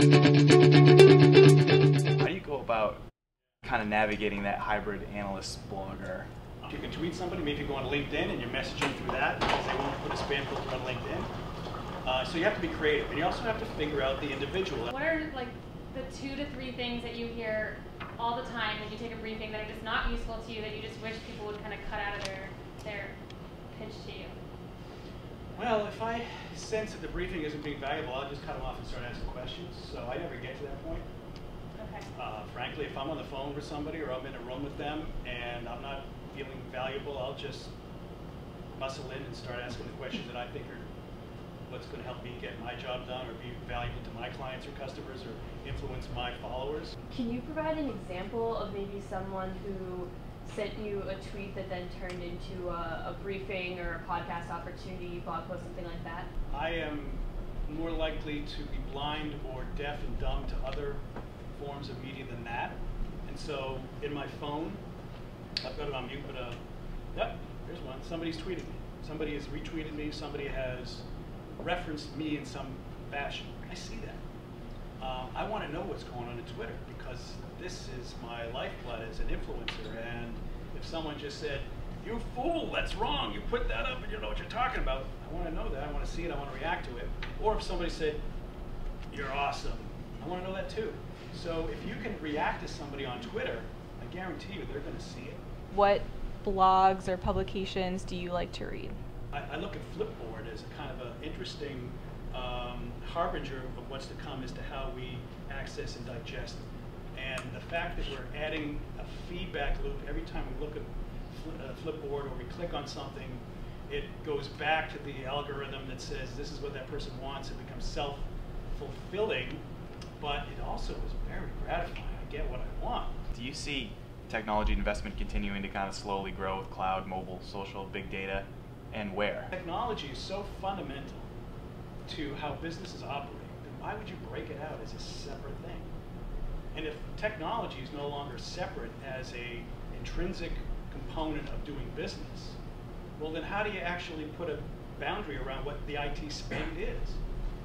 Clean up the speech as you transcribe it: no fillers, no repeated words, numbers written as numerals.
How do you go about kind of navigating that hybrid analyst blogger? You can tweet somebody, maybe go on LinkedIn and you're messaging through that because they won't put a spam filter on LinkedIn. So you have to be creative, and you also have to figure out the individual. What are like the 2 to 3 things that you hear all the time when you take a briefing that are just not useful to you, that you just wish people would kind of cut out of their pitch to you? Well, if I sense that the briefing isn't being valuable, I'll just cut them off and start asking questions. So I never get to that point. Okay. Frankly, if I'm on the phone with somebody or I'm in a room with them and I'm not feeling valuable, I'll just muscle in and start asking the questions that I think are what's going to help me get my job done or be valuable to my clients or customers or influence my followers. Can you provide an example of maybe someone who sent you a tweet that then turned into a briefing or a podcast opportunity, blog post, something like that? I am more likely to be blind or deaf and dumb to other forms of media than that. And so in my phone, I've got it on mute, but yep, here's one. Somebody's tweeted me. Somebody has retweeted me. Somebody has referenced me in some fashion. I see that. I want to know what's going on in Twitter because this is my lifeblood as an influencer. And if someone just said, "You fool, that's wrong, you put that up and you know what you're talking about," I want to know that. I want to see it. I want to react to it. Or if somebody said, "You're awesome," I want to know that too. So if you can react to somebody on Twitter, I guarantee you they're going to see it. What blogs or publications do you like to read? I look at Flipboard as a kind of an interesting harbinger of what's to come as to how we access and digest. And the fact that we're adding a feedback loop every time we look at Flipboard or we click on something, it goes back to the algorithm that says this is what that person wants. It becomes self-fulfilling, but it also is very gratifying. I get what I want. Do you see technology investment continuing to kind of slowly grow with cloud, mobile, social, big data, and where? Technology is so fundamental to how businesses operate, then why would you break it out as a separate thing? And if technology is no longer separate as a intrinsic component of doing business, well then how do you actually put a boundary around what the IT spend is?